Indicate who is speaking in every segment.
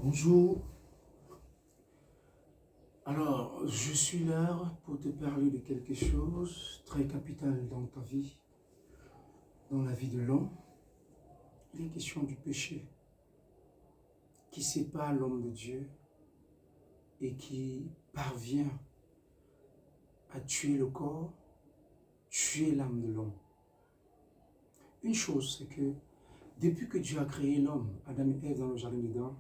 Speaker 1: Bonjour. Alors, je suis là pour te parler de quelque chose très capital dans ta vie, dans la vie de l'homme. Il est question du péché qui sépare l'homme de Dieu et qui parvient à tuer le corps, tuer l'âme de l'homme. Une chose, c'est que depuis que Dieu a créé l'homme, Adam et Ève dans le jardin d'Éden,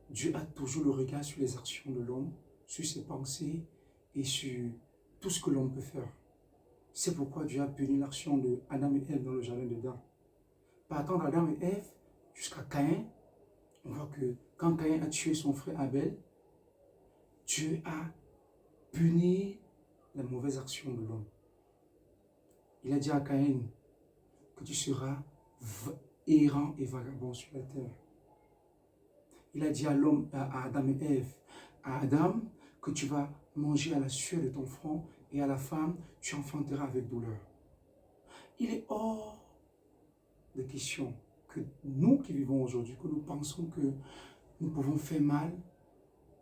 Speaker 1: Dieu a toujours le regard sur les actions de l'homme, sur ses pensées et sur tout ce que l'homme peut faire. C'est pourquoi Dieu a puni l'action de Adam et Ève dans le jardin d'Éden. Partant d'Adam et Ève jusqu'à Caïn, on voit que quand Caïn a tué son frère Abel, Dieu a puni la mauvaise action de l'homme. Il a dit à Caïn que tu seras errant et vagabond sur la terre. Il a dit à l'homme, à Adam et Ève, à Adam, que tu vas manger à la sueur de ton front et à la femme, tu enfanteras avec douleur. Il est hors de question que nous qui vivons aujourd'hui, que nous pensons que nous pouvons faire mal,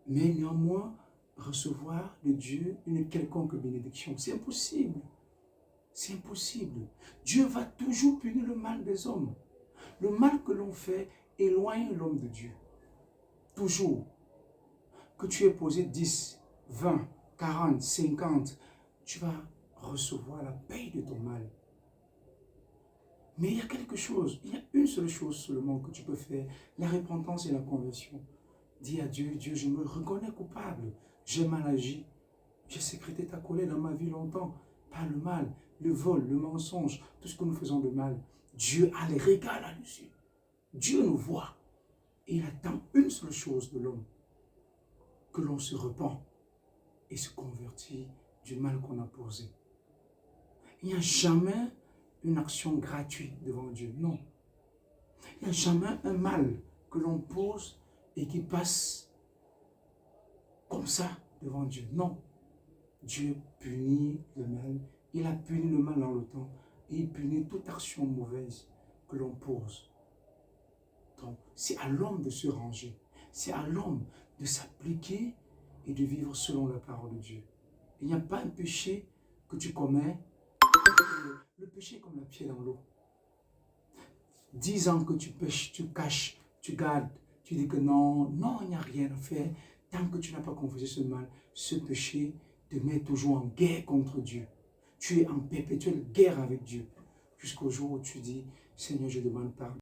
Speaker 1: mais néanmoins recevoir de Dieu une quelconque bénédiction. C'est impossible. C'est impossible. Dieu va toujours punir le mal des hommes. Le mal que l'on fait éloigne l'homme de Dieu. Toujours. Que tu aies posé 10, 20, 40, 50, tu vas recevoir la paye de ton mal. Mais il y a quelque chose, il y a une seule chose seulement que tu peux faire, la repentance et la conversion. Dis à Dieu, Dieu, je me reconnais coupable, j'ai mal agi, j'ai sécrété ta colère dans ma vie longtemps, par le mal, le vol, le mensonge, tout ce que nous faisons de mal. Dieu a les regards là-dessus. Dieu nous voit et il attend une seule chose de l'homme, que l'on se repent et se convertit du mal qu'on a posé. Il n'y a jamais une action gratuite devant Dieu, non. Il n'y a jamais un mal que l'on pose et qui passe comme ça devant Dieu, non. Dieu punit le mal, il a puni le mal dans le temps et il punit toute action mauvaise que l'on pose. Donc, c'est à l'homme de se ranger, c'est à l'homme de s'appliquer et de vivre selon la parole de Dieu. Il n'y a pas un péché que tu commets. Le péché est comme la pierre dans l'eau. 10 ans que tu pêches, tu caches, tu gardes, tu dis que non, non, il n'y a rien à faire. Tant que tu n'as pas confessé ce mal, ce péché te met toujours en guerre contre Dieu. Tu es en perpétuelle guerre avec Dieu. Jusqu'au jour où tu dis, Seigneur, je demande pardon.